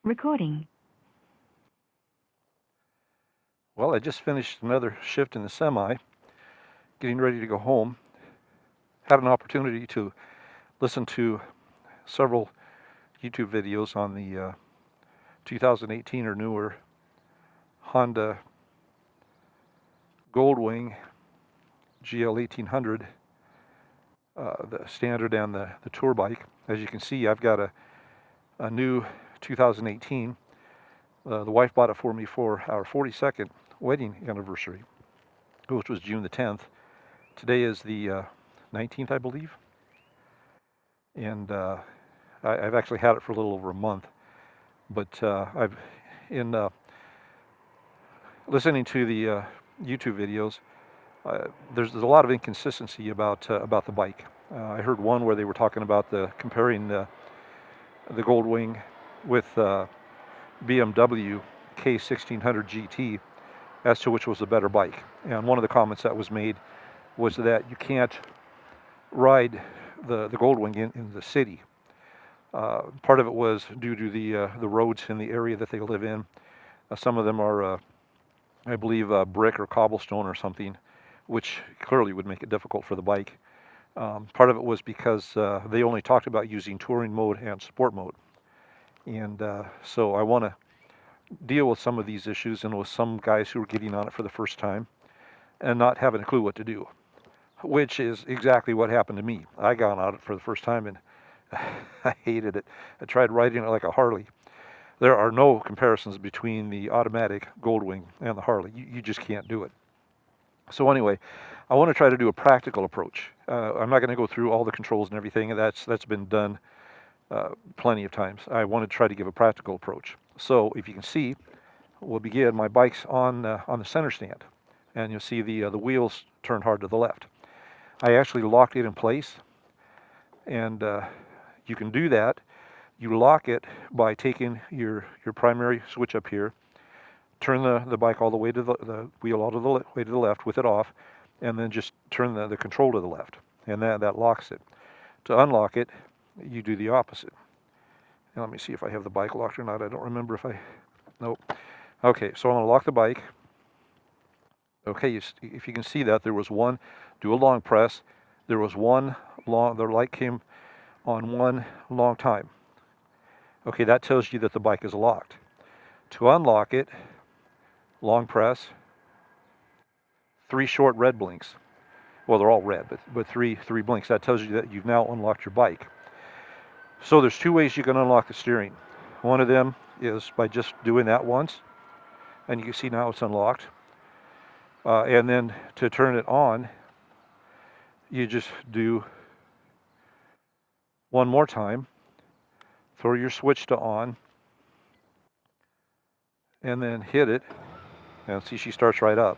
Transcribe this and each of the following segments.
Recording. Well, I just finished another shift in the semi, getting ready to go home. Had an opportunity to listen to several YouTube videos on the 2018 or newer Honda Goldwing GL 1800, the standard and the tour bike. As you can see, I've got a new 2018. The wife bought it for me for our 42nd wedding anniversary, which was June the 10th. Today is the 19th, I believe. And I've actually had it for a little over a month. But I've in listening to the YouTube videos, there's a lot of inconsistency about the bike. I heard one where they were talking about comparing the Goldwing with BMW K1600 GT as to which was a better bike. And one of the comments that was made was that you can't ride the Goldwing in the city. Part of it was due to the roads in the area that they live in. Some of them are, I believe, brick or cobblestone or something, which clearly would make it difficult for the bike. Part of it was because they only talked about using touring mode and sport mode. And so I want to deal with some of these issues and with some guys who are getting on it for the first time and not having a clue what to do, which is exactly what happened to me. I got on it for the first time and I hated it. I tried riding it like a Harley. There are no comparisons between the automatic Goldwing and the Harley. You just can't do it. So anyway, I want to try to do a practical approach. I'm not going to go through all the controls and everything. That's been done plenty of times. I want to try to give a practical approach. So if you can see, we'll begin. My bike's on the center stand, and you'll see the wheels turn hard to the left. I actually locked it in place, and you can do that. You lock it by taking your primary switch up here, turn the bike all the way to the wheel all the way to the left with it off, and then just turn the control to the left, and that locks it. To unlock it, you do the opposite. Now let me see if I have the bike locked or not. I don't remember if nope. Okay, so I'm going to lock the bike. Okay, if you can see that, there was one, do a long press. There was one long, the light came on one long time. Okay, that tells you that the bike is locked. To unlock it, long press, 3 short red blinks. Well, they're all red, but three blinks. That tells you that you've now unlocked your bike. So there's 2 ways you can unlock the steering. One of them is by just doing that once, and you can see now it's unlocked. And then to turn it on, you just do one more time, throw your switch to on, and then hit it, and see she starts right up.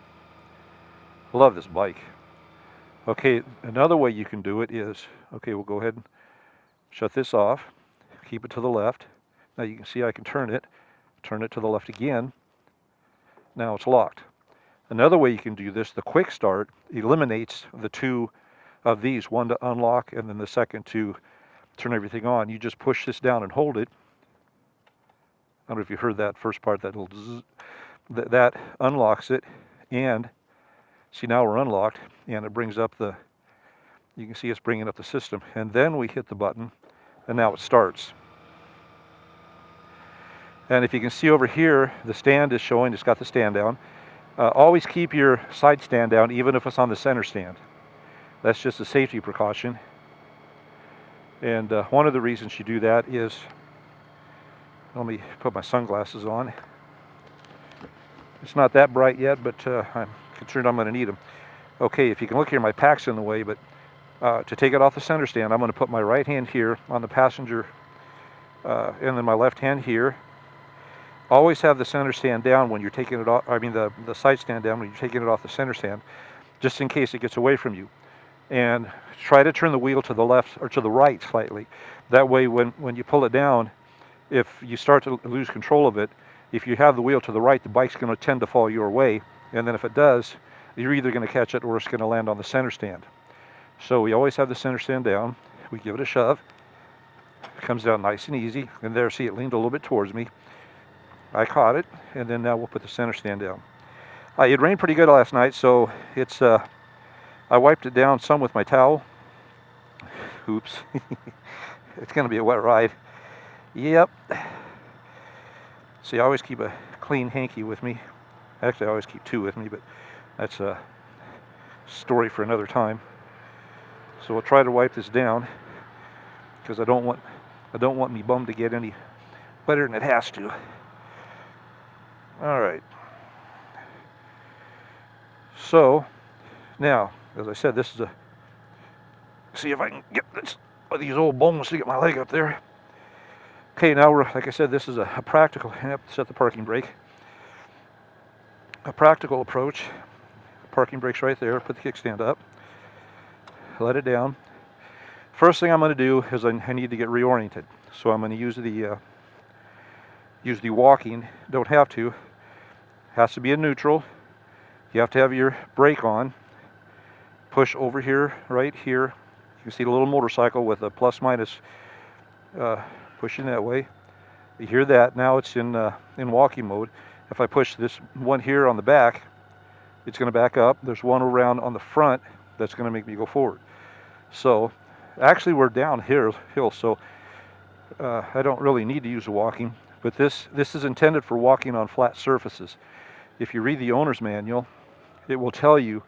Love this bike. Okay, another way you can do it is, okay, we'll go ahead and shut this off, keep it to the left. Now you can see I can turn it to the left again. Now it's locked. Another way you can do this, the quick start eliminates the 2 of these, one to unlock and then the second to turn everything on. You just push this down and hold it. I don't know if you heard that first part, that little zzz, that unlocks it, and see now we're unlocked, and it brings up you can see it's bringing up the system, and then we hit the button, and now it starts. And if you can see over here, the stand is showing, it's got the stand down. Always keep your side stand down, even if it's on the center stand. That's just a safety precaution. And one of the reasons you do that is, let me put my sunglasses on. It's not that bright yet, but I'm concerned I'm going to need them. Okay, if you can look here, my pack's in the way, but to take it off the center stand, I'm going to put my right hand here on the passenger, and then my left hand here. Always have the center stand down when you're taking it off, the side stand down when you're taking it off the center stand, just in case it gets away from you. And try to turn the wheel to the left or to the right slightly. That way when you pull it down, if you start to lose control of it, if you have the wheel to the right, the bike's going to tend to fall your way. And then if it does, you're either going to catch it or it's going to land on the center stand. So we always have the center stand down. We give it a shove. It comes down nice and easy. And there, see, it leaned a little bit towards me. I caught it, and then now we'll put the center stand down. It rained pretty good last night, so it's I wiped it down some with my towel. Oops. It's going to be a wet ride. Yep. See, I always keep a clean hanky with me. Actually, I always keep two with me, but that's a story for another time. So we'll try to wipe this down because I don't want me bum to get any wetter than it has to. All right. So now, as I said, this is a. See if I can get these old bones to get my leg up there. Okay, now we're, like I said, this is a practical. I have to set the parking brake. A practical approach. Parking brake's right there. Put the kickstand up. Let it down. First thing I'm going to do is I need to get reoriented. So I'm going to use the walking. Don't have to. Has to be in neutral. You have to have your brake on. Push over here, right here. You can see the little motorcycle with a plus minus pushing that way. You hear that? Now it's in walking mode. If I push this one here on the back, it's going to back up. There's one around on the front that's going to make me go forward. So actually we're downhill, so I don't really need to use the walking. But this is intended for walking on flat surfaces. If you read the owner's manual, it will tell you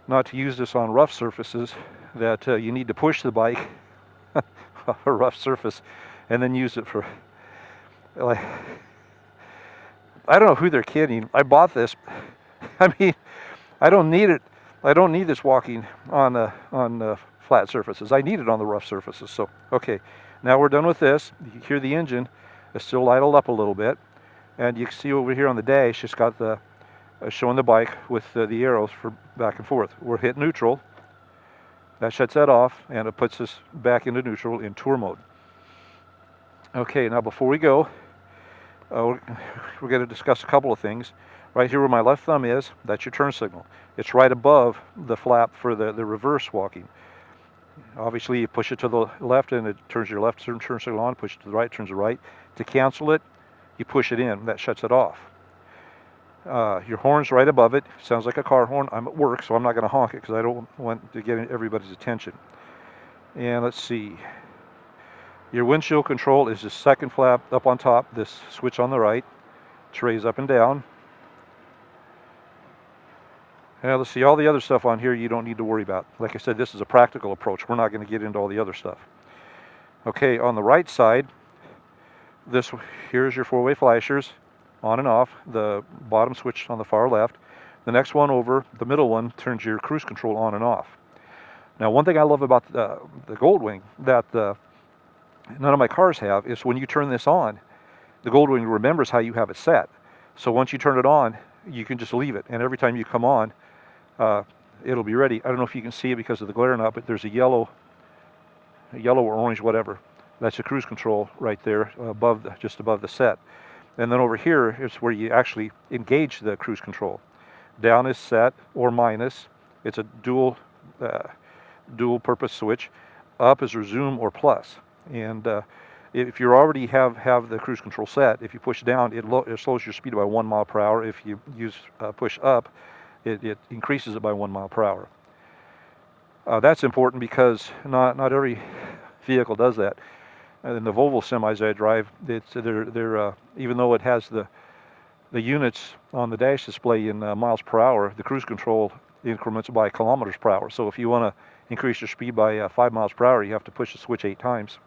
not to use this on rough surfaces, that you need to push the bike off a rough surface and then use it for, like, I don't know who they're kidding. I bought this. I mean, I don't need it. I don't need this walking on flat surfaces. I need it on the rough surfaces. So, okay, now we're done with this. You can hear the engine is still idled up a little bit. And you can see over here on the dash, it's got the showing the bike with the arrows for back and forth. We're hit neutral. That shuts that off, and it puts us back into neutral in tour mode. Okay, now before we go, we're going to discuss a couple of things. Right here where my left thumb is, that's your turn signal. It's right above the flap for the reverse walking. Obviously, you push it to the left, and it turns your left turn signal on. Push it to the right, turns the right. To cancel it, you push it in. That shuts it off. Your horn's right above it. Sounds like a car horn. I'm at work, so I'm not going to honk it because I don't want to get everybody's attention. And let's see. Your windshield control is the second flap up on top. This switch on the right. It's raised up and down. Now let's see, all the other stuff on here you don't need to worry about. Like I said, this is a practical approach. We're not going to get into all the other stuff. Okay, on the right side, here's your four-way flashers, on and off. The bottom switch on the far left. The next one over, the middle one, turns your cruise control on and off. Now, one thing I love about the Goldwing that none of my cars have is when you turn this on, the Goldwing remembers how you have it set. So once you turn it on, you can just leave it, and every time you come on, it'll be ready. I don't know if you can see it because of the glare or not, but there's a yellow or orange, whatever. That's the cruise control right there, just above the set. And then over here is where you actually engage the cruise control. Down is set or minus. It's a dual purpose switch. Up is resume or plus. And if you already have the cruise control set, if you push down, it slows your speed by 1 mile per hour. If you use push up, it increases it by 1 mile per hour. That's important because not every vehicle does that. In the Volvo semis I drive, they're even though it has the units on the dash display in miles per hour, the cruise control increments by kilometers per hour. So if you want to increase your speed by 5 miles per hour, you have to push the switch 8 times.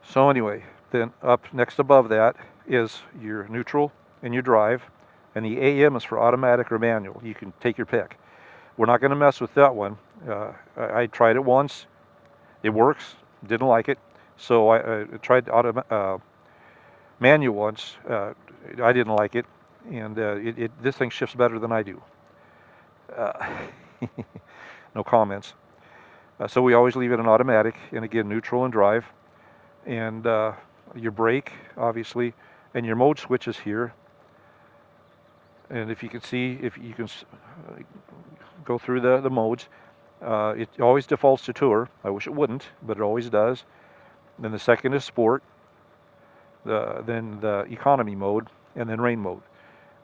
So anyway, then up next above that is your neutral and your drive, and the AM is for automatic or manual. You can take your pick. We're not going to mess with that one. I tried it once. It works. Didn't like it. So I tried manual once. I didn't like it, and this thing shifts better than I do. No comments. So we always leave it in automatic, and again, neutral and drive. And your brake, obviously, and your mode switches here. And if you can see, if you can go through the modes, it always defaults to tour. I wish it wouldn't, but it always does. Then the second is sport, then the economy mode, and then rain mode.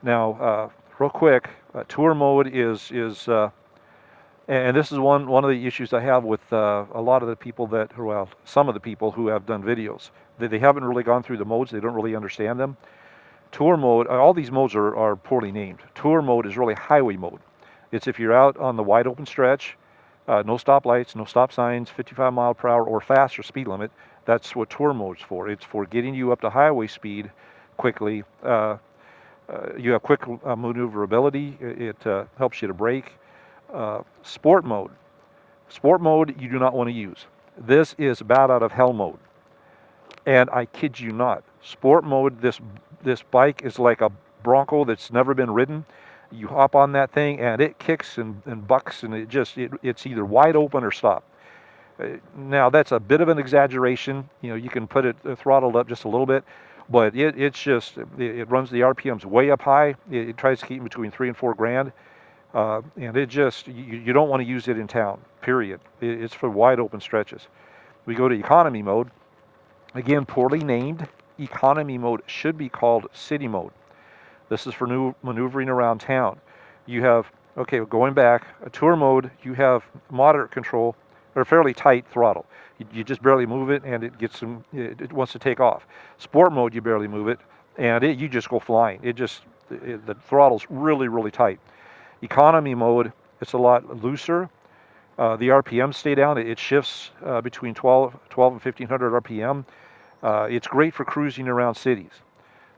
Now, real quick, tour mode is and this is one of the issues I have with a lot of the people that, well, some of the people who have done videos. They haven't really gone through the modes. They don't really understand them. Tour mode, all these modes are poorly named. Tour mode is really highway mode. It's if you're out on the wide open stretch, no stoplights, no stop signs, 55 mile per hour or faster speed limit. That's what tour mode's for. It's for getting you up to highway speed quickly. You have quick maneuverability. It helps you to brake. Sport mode. Sport mode you do not want to use. This is bat out of hell mode. And I kid you not. Sport mode, this bike is like a Bronco that's never been ridden. You hop on that thing and it kicks and bucks, and it's either wide open or stop. Now that's a bit of an exaggeration. You know, you can put it throttled up just a little bit, but it runs the RPMs way up high. It tries to keep between 3 and 4 grand, and you don't want to use it in town. Period. It's for wide open stretches. We go to economy mode. Again, poorly named. Economy mode should be called city mode. This is for maneuvering around town. You have, okay, going back, a tour mode, you have moderate control, or fairly tight throttle. You just barely move it, and it wants to take off. Sport mode, you barely move it, and you just go flying. The throttle's really, really tight. Economy mode, it's a lot looser. The RPM stay down. It shifts between 12 and 1500 RPM. It's great for cruising around cities.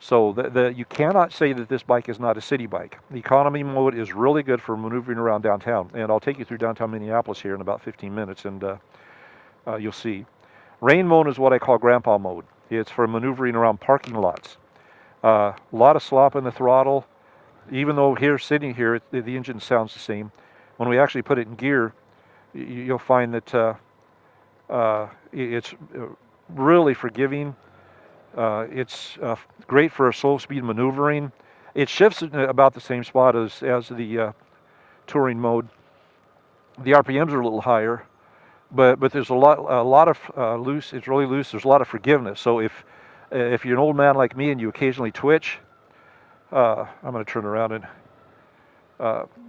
So you cannot say that this bike is not a city bike. The economy mode is really good for maneuvering around downtown. And I'll take you through downtown Minneapolis here in about 15 minutes, and you'll see. Rain mode is what I call grandpa mode. It's for maneuvering around parking lots. A lot of slop in the throttle. Even though sitting here, the engine sounds the same. When we actually put it in gear, you'll find that it's really forgiving. It's great for a slow speed maneuvering. It shifts in about the same spot as the touring mode. The RPMs are a little higher, but there's a lot of loose. It's really loose. There's a lot of forgiveness. So if you're an old man like me and you occasionally twitch, I'm going to turn around and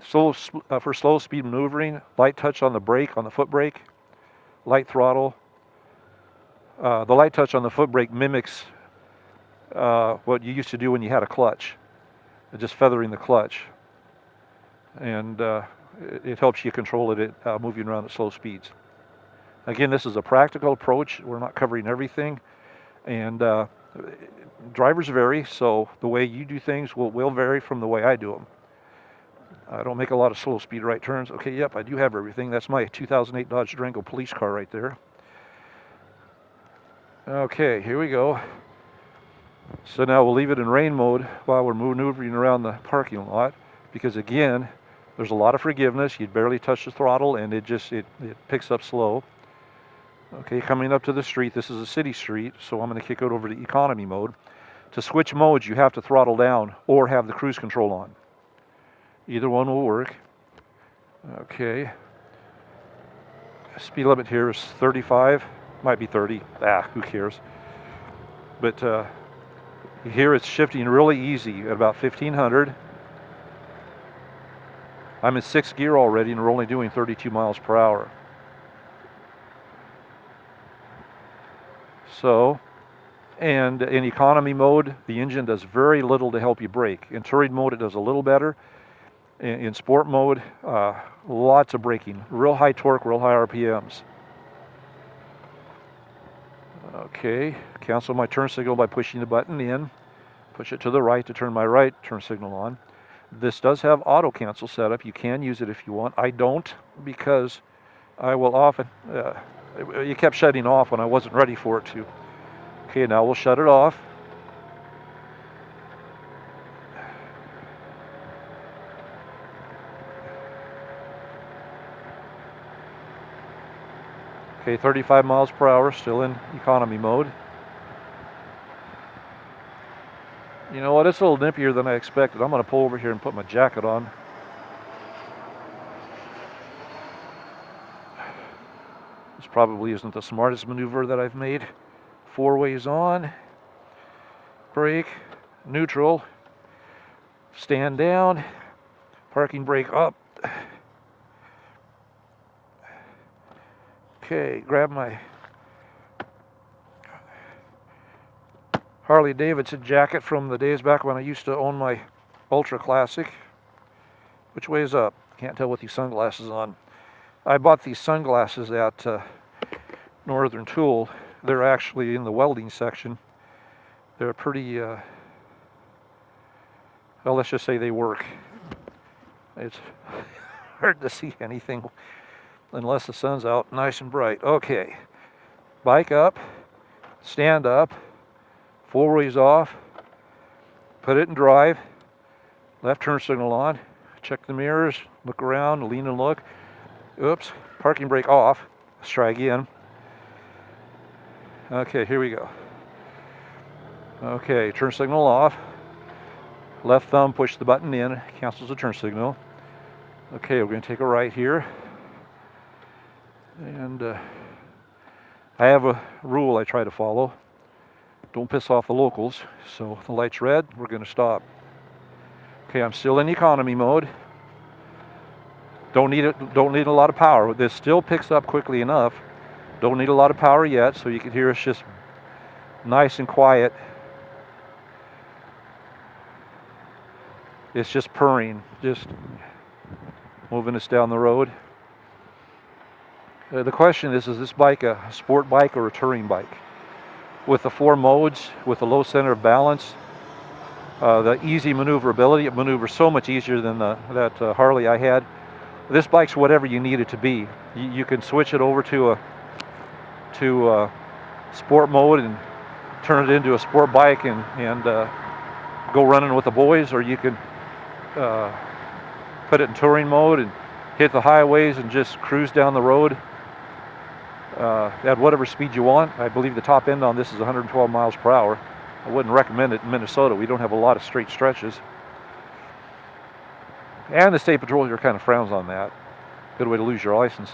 for slow speed maneuvering, light touch on the brake, on the foot brake, light throttle. The light touch on the foot brake mimics what you used to do when you had a clutch, just feathering the clutch, and it helps you control it moving around at slow speeds. Again, this is a practical approach. We're not covering everything, and drivers vary, so the way you do things will vary from the way I do them. I don't make a lot of slow speed right turns. Okay, yep, I do have everything. That's my 2008 Dodge Durango police car right there. Okay, here we go. So now we'll leave it in rain mode while we're maneuvering around the parking lot, because again, there's a lot of forgiveness. You'd barely touch the throttle, and it picks up slow. Okay, coming up to the street. This is a city street, so I'm going to kick it over to economy mode. To switch modes, you have to throttle down or have the cruise control on. Either one will work. Okay. Speed limit here is 35. Might be 30. Who cares? But here it's shifting really easy at about 1500. I'm in 6th gear already, and we're only doing 32 miles per hour. So, and in economy mode, the engine does very little to help you brake. In touring mode, it does a little better. In sport mode, lots of braking. Real high torque, real high RPMs. Okay, cancel my turn signal by pushing the button in. Push it to the right to turn my right turn signal on. This does have auto cancel setup. You can use it if you want. I don't, because I will often, it kept shutting off when I wasn't ready for it to. Okay, now we'll shut it off. Okay, 35 miles per hour, still in economy mode. You know what, it's a little nippier than I expected. I'm going to pull over here and put my jacket on. This probably isn't the smartest maneuver that I've made. 4 ways on, brake, neutral, stand down, parking brake up. Okay, grab my Harley Davidson jacket from the days back when I used to own my Ultra Classic. Which way is up? Can't tell with these sunglasses on. I bought these sunglasses at Northern Tool. They're actually in the welding section. They're pretty, well, let's just say they work. It's hard to see anything unless the sun's out nice and bright. Okay, bike up, stand up, 4 ways off, put it in drive, left turn signal on, check the mirrors, look around, lean and look. Oops, parking brake off. Let's try again. Okay, here we go. Okay, turn signal off. Left thumb, push the button in, cancels the turn signal. Okay, we're going to take a right here. And I have a rule I try to follow. Don't piss off the locals. So if the light's red, we're going to stop. Okay, I'm still in economy mode. Don't need a lot of power. This still picks up quickly enough. Don't need a lot of power yet, so you can hear it's just nice and quiet. It's just purring, just moving us down the road. The question is this bike a sport bike or a touring bike? With the 4 modes, with the low center of balance, the easy maneuverability, it maneuvers so much easier than that Harley I had. This bike's whatever you need it to be. You can switch it over to a sport mode and turn it into a sport bike and go running with the boys, or you can put it in touring mode and hit the highways and just cruise down the road at whatever speed you want. I believe the top end on this is 112 miles per hour. I wouldn't recommend it in Minnesota. We don't have a lot of straight stretches. And the state patrol here kind of frowns on that. Good way to lose your license.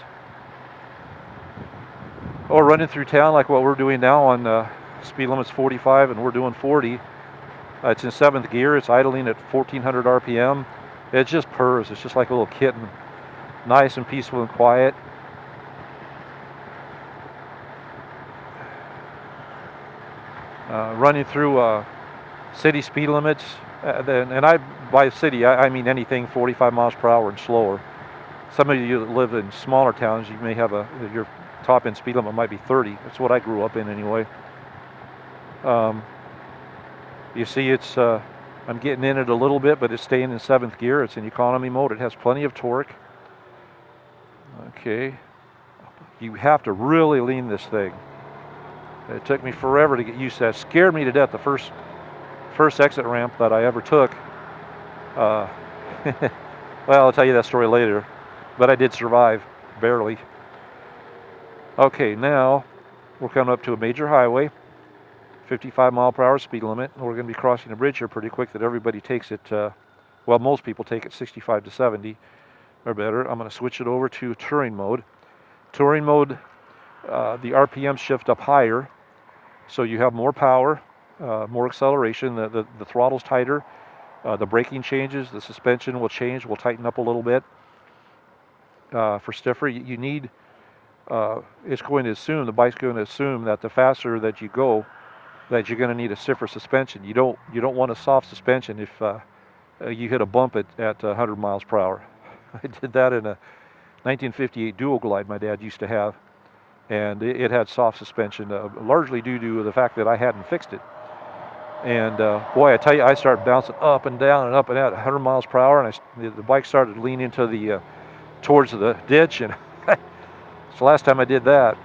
Or running through town like what we're doing now on speed limit's 45 and we're doing 40. It's in 7th gear. It's idling at 1400 RPM. It just purrs. It's just like a little kitten. Nice and peaceful and quiet. Running through city speed limits, and by city I mean anything 45 miles per hour and slower. Some of you that live in smaller towns, you may have your top end speed limit might be 30. That's what I grew up in anyway. You see, it's I'm getting in it a little bit, but it's staying in 7th gear. It's in economy mode. It has plenty of torque. Okay, you have to really lean this thing. It took me forever to get used to that. It scared me to death the first exit ramp that I ever took. Well, I'll tell you that story later, but I did survive, barely. Okay, now we're coming up to a major highway, 55 mile per hour speed limit. We're going to be crossing a bridge here pretty quick that everybody takes it, well, most people take it 65 to 70 or better. I'm going to switch it over to touring mode. Touring mode, the RPM shift up higher, so you have more power, more acceleration. The throttle's tighter. The braking changes. The suspension will change. Will tighten up a little bit. For stiffer, you need. It's going to assume, the bike's going to assume that the faster that you go, that you're going to need a stiffer suspension. You don't want a soft suspension if you hit a bump at 100 miles per hour. I did that in a 1958 Dual Glide my dad used to have, and it had soft suspension, largely due to the fact that I hadn't fixed it. And boy, I tell you, I started bouncing up and down and up and down at 100 miles per hour, and the bike started to lean into the towards the ditch, and it's the last time I did that.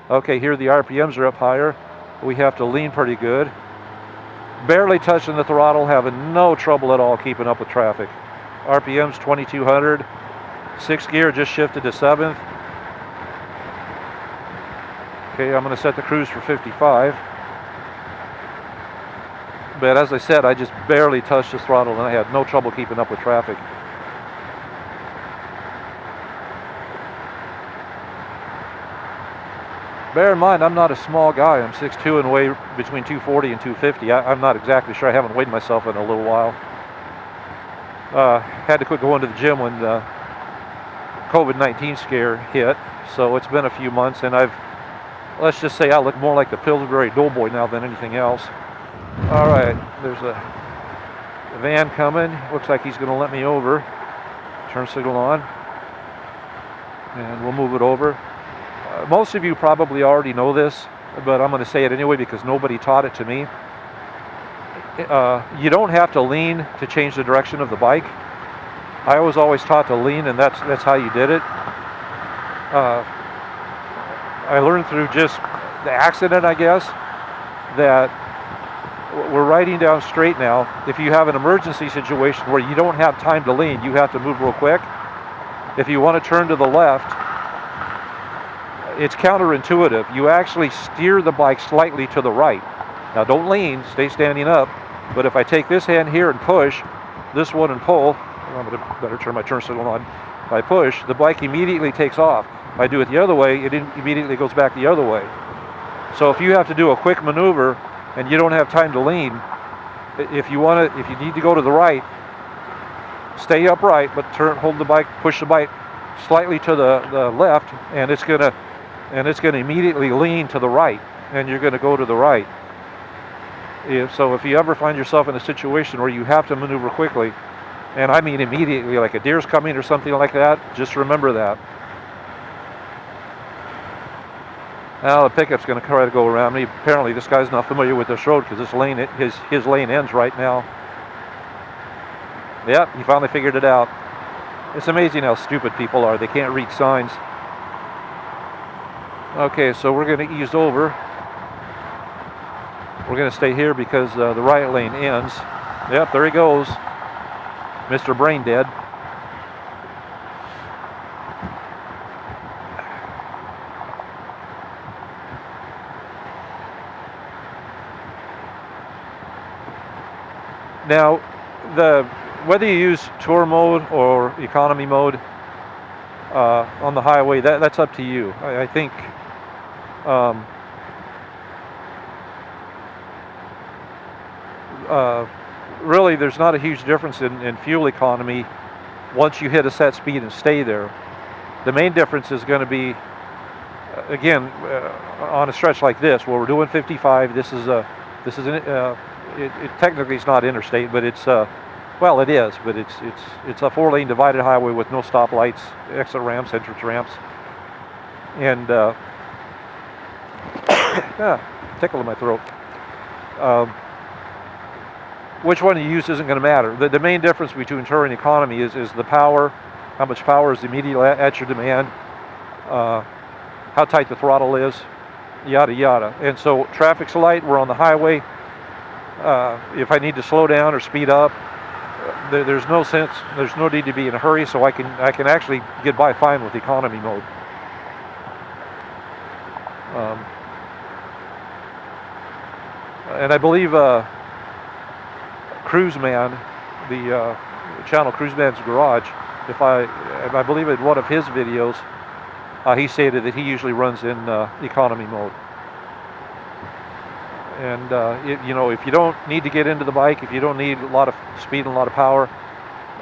Okay, here the RPMs are up higher. We have to lean pretty good. Barely touching the throttle, having no trouble at all keeping up with traffic. RPM's 2200. 6th gear just shifted to 7th. Okay, I'm going to set the cruise for 55. But as I said, I just barely touched the throttle and I had no trouble keeping up with traffic. Bear in mind, I'm not a small guy. I'm 6'2" and weigh between 240 and 250. I'm not exactly sure. I haven't weighed myself in a little while. Had to quit going to the gym when the COVID-19 scare hit, so it's been a few months, and let's just say I look more like the Pillsbury Doughboy now than anything else. All right, there's a van coming. Looks like he's going to let me over. Turn signal on, and we'll move it over. Most of you probably already know this, but I'm going to say it anyway because nobody taught it to me. You don't have to lean to change the direction of the bike. I was always taught to lean, and that's how you did it. I learned through just the accident, I guess, that we're riding down straight now. If you have an emergency situation where you don't have time to lean, you have to move real quick. If you want to turn to the left, it's counterintuitive. You actually steer the bike slightly to the right. Now don't lean, stay standing up, but if I take this hand here and push, this one and pull, I'm going to better turn my turn signal on. If I push, the bike immediately takes off. If I do it the other way, it immediately goes back the other way. So if you have to do a quick maneuver and you don't have time to lean, if you need to go to the right, stay upright, but hold the bike, push the bike slightly to the left, and it's going to immediately lean to the right, and you're going to go to the right. So if you ever find yourself in a situation where you have to maneuver quickly, and I mean immediately, like a deer's coming or something like that, just remember that. Now the pickup's going to try to go around me. Apparently this guy's not familiar with this road because his lane ends right now. Yep, he finally figured it out. It's amazing how stupid people are. They can't read signs. Okay, so we're going to ease over. We're going to stay here because the right lane ends. Yep, there he goes. Mr. Brain Dead. Now, whether you use tour mode or economy mode on the highway, that's up to you. I think really there's not a huge difference in fuel economy once you hit a set speed and stay there. The main difference is going to be, again, on a stretch like this where we're doing 55. This is it technically it's not interstate, but it's well, it is, but it's a 4-lane divided highway with no stoplights, exit ramps, entrance ramps, and tickle in my throat. Which one you use isn't going to matter. The main difference between tour and economy is the power, how much power is immediately at your demand, how tight the throttle is, yada yada. And so traffic's light, we're on the highway. If I need to slow down or speed up, there's no sense, there's no need to be in a hurry, so I can actually get by fine with economy mode. And I believe Cruiseman, the channel Cruiseman's Garage, I believe in one of his videos, he stated that he usually runs in economy mode. And if you don't need to get into the bike, if you don't need a lot of speed and a lot of power,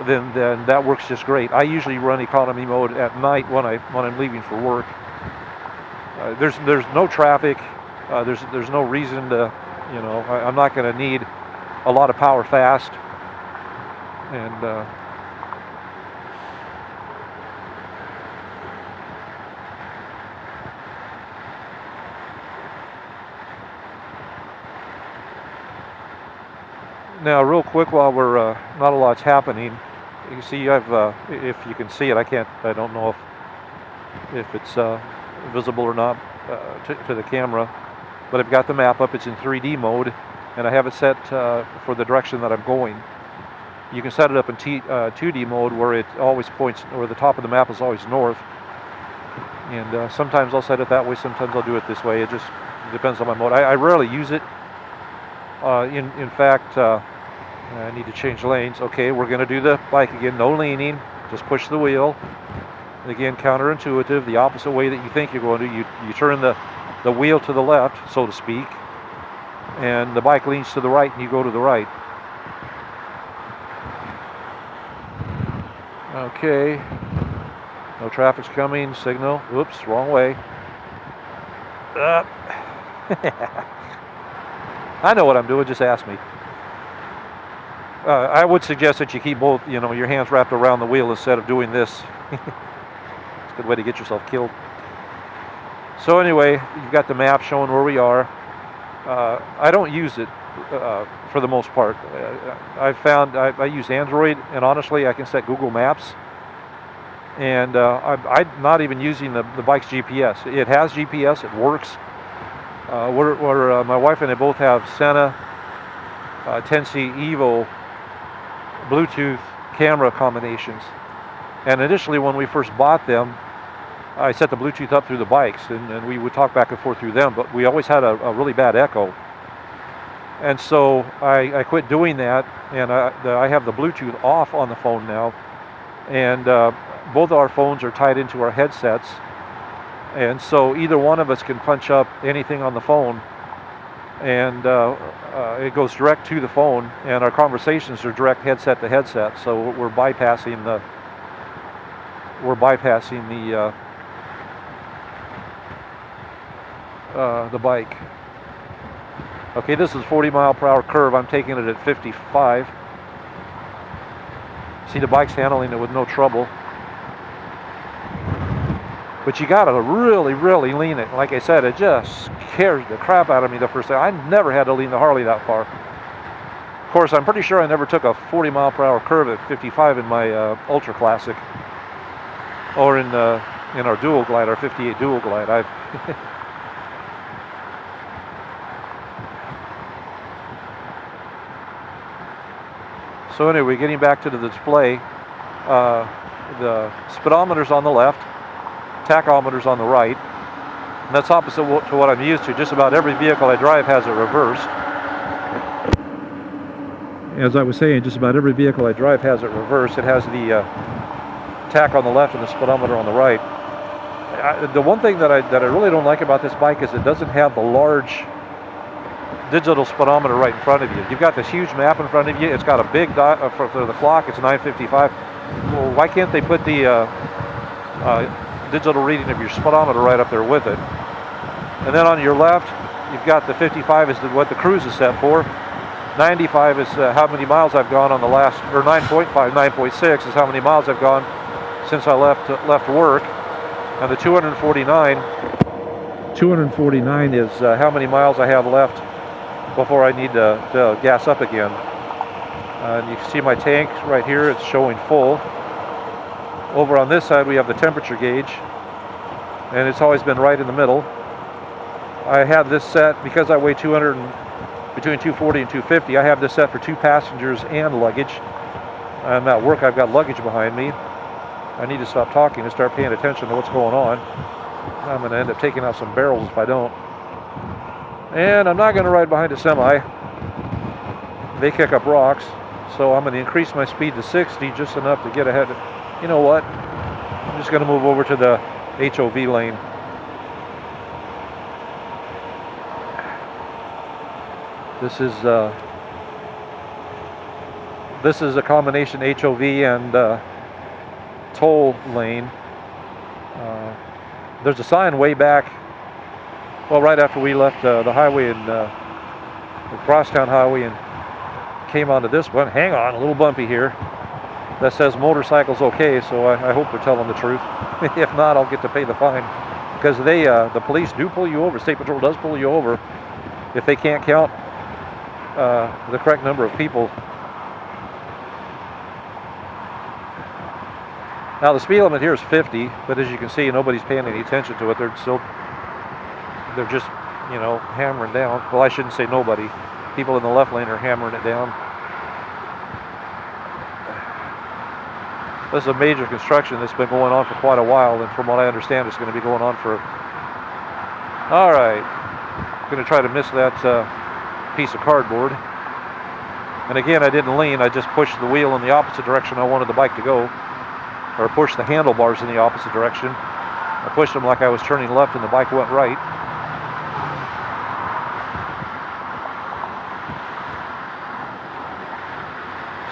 then that works just great. I usually run economy mode at night when I'm leaving for work. There's no traffic. There's no reason to, I'm not going to need a lot of power fast. And now, real quick, while we're not a lot's happening, you can see if you can see it, I don't know if it's visible or not to the camera, but I've got the map up. It's in 3D mode, and I have it set for the direction that I'm going. You can set it up in 2D mode where it always points, or the top of the map is always north. And sometimes I'll set it that way, sometimes I'll do it this way. It just depends on my mode. I rarely use it. In fact, I need to change lanes. Okay, we're going to do the bike again. No leaning. Just push the wheel. Again, counterintuitive. The opposite way that you think you're going to. You turn the the wheel to the left, so to speak, and the bike leans to the right and you go to the right. Okay, no traffic's coming, signal, whoops, wrong way. I know what I'm doing, just ask me. I would suggest that you keep both, your hands wrapped around the wheel instead of doing this. It's a good way to get yourself killed. So anyway, you've got the map showing where we are. I don't use it for the most part. I found I use Android, and honestly, I can set Google Maps. And I'm not even using the bike's GPS. It has GPS, it works. My wife and I both have Sena 10C Evo Bluetooth camera combinations. And initially when we first bought them, I set the Bluetooth up through the bikes, and we would talk back and forth through them, but we always had a really bad echo. And so I quit doing that, and I have the Bluetooth off on the phone now. And both our phones are tied into our headsets. And so either one of us can punch up anything on the phone, and it goes direct to the phone, and our conversations are direct headset to headset. So we're bypassing the bike. Okay, this is 40-mile-per-hour curve. I'm taking it at 55. See, the bike's handling it with no trouble. But you gotta really, really lean it. Like I said, it just scares the crap out of me the first time. I never had to lean the Harley that far. Of course, I'm pretty sure I never took a 40-mile-per-hour curve at 55 in my Ultra Classic, or in our Dual Glide, our 58 Dual Glide. So anyway, getting back to the display, the speedometer's on the left, tachometer's on the right, and that's opposite to what I'm used to. Just about every vehicle I drive has it reversed. As I was saying, just about every vehicle I drive has it reversed. It has the tach on the left and the speedometer on the right. The one thing that I really don't like about this bike is it doesn't have the large digital speedometer right in front of you. You've got this huge map in front of you. It's got a big dot for the clock. It's 9:55. Well, why can't they put the digital reading of your speedometer right up there with it? And then on your left, you've got the 55 is what the cruise is set for. 95 is how many miles I've gone on the last, or 9.5, 9.6 is how many miles I've gone since I left work. And the 249 is how many miles I have left before I need to gas up again. And you can see my tank right here, it's showing full. Over on this side we have the temperature gauge, and it's always been right in the middle. I have this set because I weigh between 240 and 250. I have this set for 2 passengers and luggage. And at work I've got luggage behind me. I need to stop talking and start paying attention to what's going on. I'm going to end up taking out some barrels if I don't. And I'm not going to ride behind a semi. They kick up rocks. So I'm going to increase my speed to 60 just enough to get ahead. You know what? I'm just going to move over to the HOV lane. This is a combination HOV and toll lane. There's a sign way back, well, right after we left the highway and the crosstown highway and came onto this one. Hang on, a little bumpy here. That says motorcycles okay, so I hope they're telling the truth. If not, I'll get to pay the fine, because the police do pull you over. State Patrol does pull you over if they can't count the correct number of people. Now the speed limit here is 50, but as you can see, nobody's paying any attention to it. They're just, hammering down. Well, I shouldn't say nobody. People in the left lane are hammering it down. This is a major construction that's been going on for quite a while, and from what I understand, it's going to be going on for... All right. I'm going to try to miss that piece of cardboard. And again, I didn't lean. I just pushed the wheel in the opposite direction I wanted the bike to go, or pushed the handlebars in the opposite direction. I pushed them like I was turning left, and the bike went right.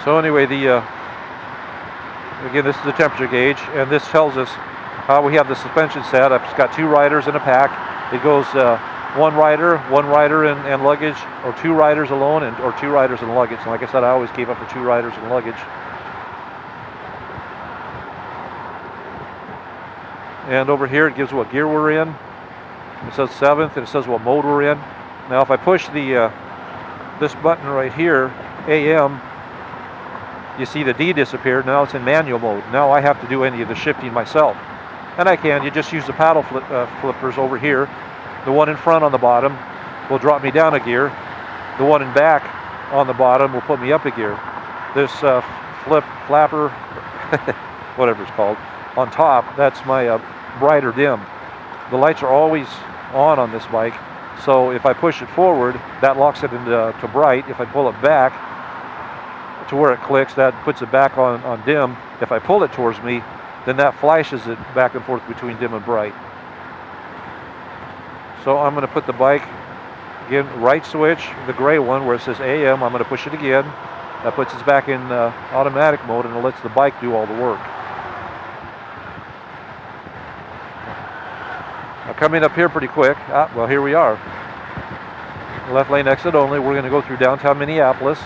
So anyway, again, this is the temperature gauge, and this tells us how we have the suspension set. I've got 2 riders in a pack. It goes one rider and luggage, or 2 riders alone, or 2 riders and luggage. And like I said, I always keep up for 2 riders and luggage. And over here, it gives what gear we're in. It says 7th, and it says what mode we're in. Now, if I push this button right here, AM, you see the D disappeared. Now it's in manual mode. Now I have to do any of the shifting myself. And I can. You just use the paddle flippers over here. The one in front on the bottom will drop me down a gear. The one in back on the bottom will put me up a gear. This flapper, whatever it's called, on top, that's my bright or dim. The lights are always on this bike. So if I push it forward, that locks it into bright. If I pull it back to where it clicks, that puts it back on dim. If I pull it towards me, then that flashes it back and forth between dim and bright. So I'm going to put the bike, again, right switch, the gray one where it says AM, I'm going to push it again. That puts us back in automatic mode, and it lets the bike do all the work. Now coming up here pretty quick, well, here we are. Left lane exit only. We're going to go through downtown Minneapolis.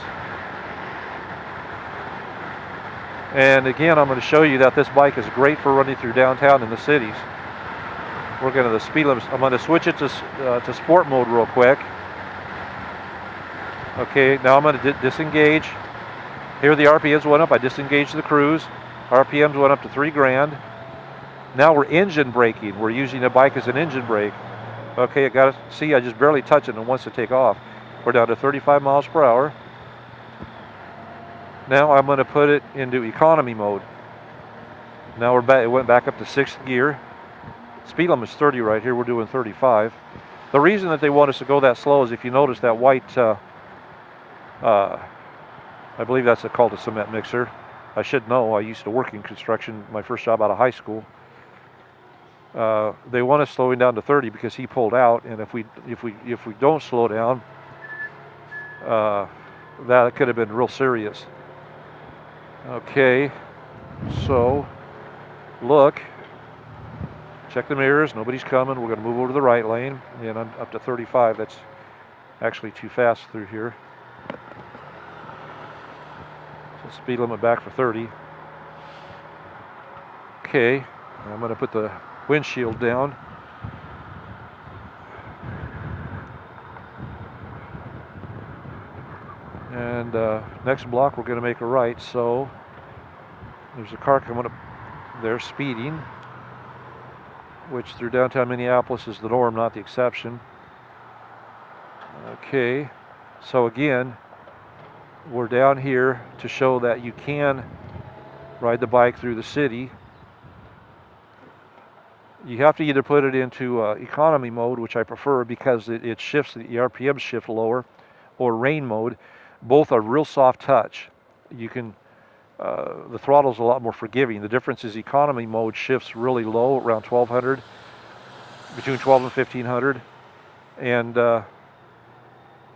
And again, I'm going to show you that this bike is great for running through downtown in the cities. We're going to the speed limits. I'm going to switch it to sport mode real quick. Okay, now I'm going to disengage. Here the RPMs went up. I disengaged the cruise. RPMs went up to 3 grand. Now we're engine braking. We're using the bike as an engine brake. Okay, I got to see, I just barely touch it and it wants to take off. We're down to 35 miles per hour. Now I'm going to put it into economy mode. Now we're back. It went back up to 6th gear. Speed limit's 30 right here. We're doing 35. The reason that they want us to go that slow is if you notice that white, I believe that's called a cement mixer. I should know. I used to work in construction. My first job out of high school. They want us slowing down to 30 because he pulled out, and if we don't slow down, that could have been real serious. Okay, so look, check the mirrors. Nobody's coming. We're going to move over to the right lane, and I'm up to 35. That's actually too fast through here. So speed limit back for 30. Okay, I'm going to put the windshield down. And next block we're going to make a right, so there's a car coming up there speeding, which through downtown Minneapolis is the norm, not the exception. Okay, so again, we're down here to show that you can ride the bike through the city. You have to either put it into economy mode, which I prefer because it shifts, the RPM shift lower, or rain mode. Both are real soft touch. You can, the throttle's a lot more forgiving. The difference is economy mode shifts really low, around 1200, between 12 and 1500. And at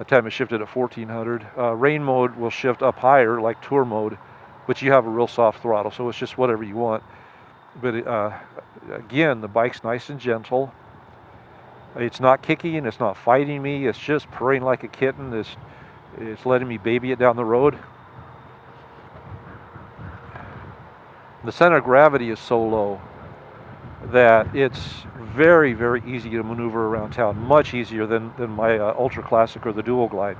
time it shifted at 1400. Rain mode will shift up higher, like tour mode, but you have a real soft throttle, so it's just whatever you want. But again, the bike's nice and gentle. It's not kicking, it's not fighting me, it's just purring like a kitten. It's letting me baby it down the road. The center of gravity is so low that it's very, very easy to maneuver around town, much easier than my Ultra Classic or the Dual Glide.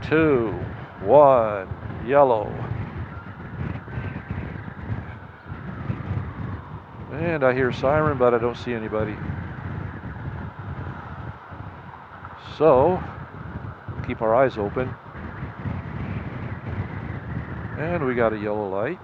2, 1, yellow. And I hear siren, but I don't see anybody. So, keep our eyes open. And we got a yellow light.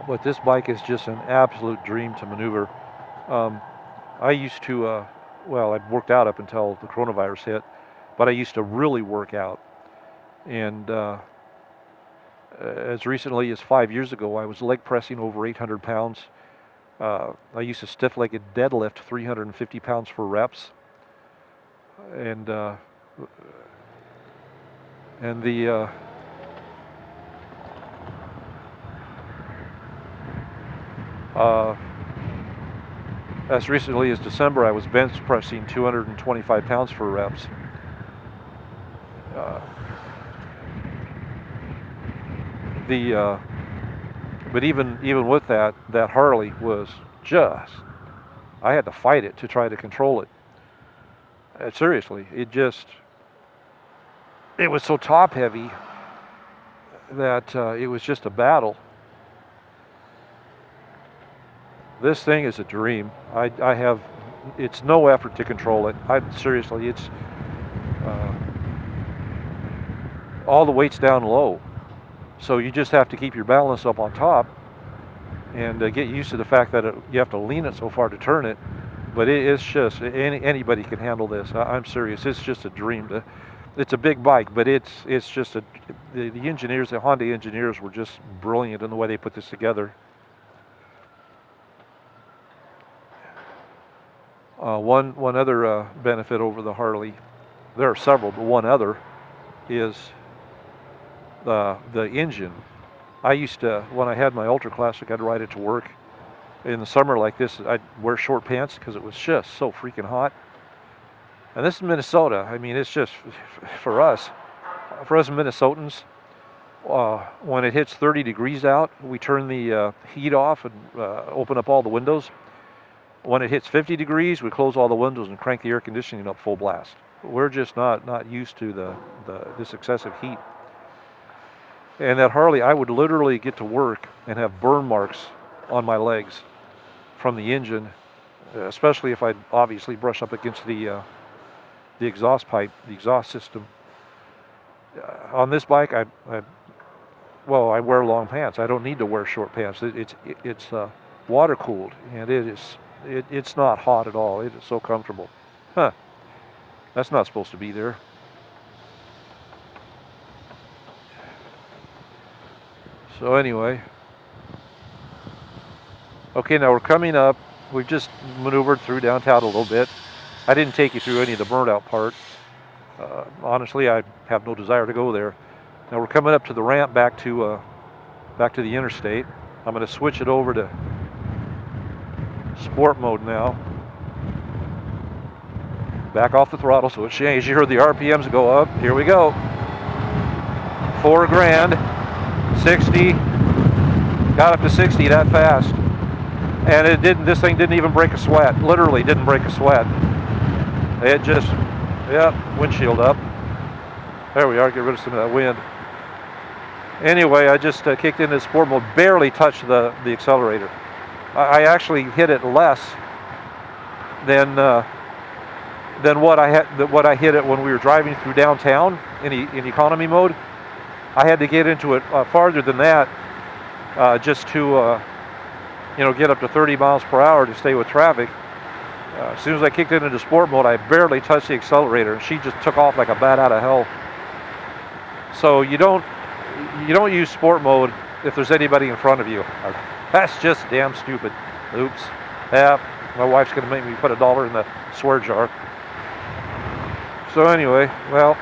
But this bike is just an absolute dream to maneuver. I used to, well, I worked out up until the coronavirus hit. but I used to really work out. And as recently as 5 years ago, I was leg pressing over 800 pounds. I used to stiff-legged deadlift 350 pounds for reps. And the as recently as December, I was bench pressing 225 pounds for reps. But even with that Harley was just, I had to fight it to try to control it. Seriously, it was so top heavy that it was just a battle. This thing is a dream. It's no effort to control it. Seriously, it's all the weight's down low. So you just have to keep your balance up on top and get used to the fact that you have to lean it so far to turn it. But it's just, anybody can handle this. I'm serious. It's just a dream. It's a big bike, but it's just the engineers, the Honda engineers were just brilliant in the way they put this together. One other benefit over the Harley, there are several, but one other is the engine. I used to, when I had my Ultra Classic, I'd ride it to work. In the summer like this, I'd wear short pants because it was just so freaking hot. And this is Minnesota. I mean, it's just, for us Minnesotans, when it hits 30 degrees out, we turn the heat off and open up all the windows. When it hits 50 degrees, we close all the windows and crank the air conditioning up full blast. We're just not used to this excessive heat. And that Harley, I would literally get to work and have burn marks on my legs from the engine, especially if I'd obviously brush up against the exhaust pipe, the exhaust system. On this bike, I wear long pants. I don't need to wear short pants. It's water cooled, and it's not hot at all. It is so comfortable. Huh? That's not supposed to be there. So anyway, okay, now we're coming up. We've just maneuvered through downtown a little bit. I didn't take you through any of the burnout part. Honestly, I have no desire to go there. Now we're coming up to the ramp back to the interstate. I'm going to switch it over to sport mode now. Back off the throttle so it changes. You heard the RPMs go up. Here we go. 4 grand. 60, got up to 60 that fast, and this thing didn't even break a sweat. Literally didn't break a sweat. It just, windshield up. There we are, get rid of some of that wind. Anyway, I just kicked into sport mode, barely touched the accelerator. I actually hit it less than what I hit it when we were driving through downtown in economy mode. I had to get into it farther than that just to get up to 30 miles per hour to stay with traffic. As soon as I kicked it into sport mode, I barely touched the accelerator, and she just took off like a bat out of hell. So you don't use sport mode if there's anybody in front of you. That's just damn stupid. Oops. Yeah, my wife's going to make me put $1 in the swear jar. So anyway, well,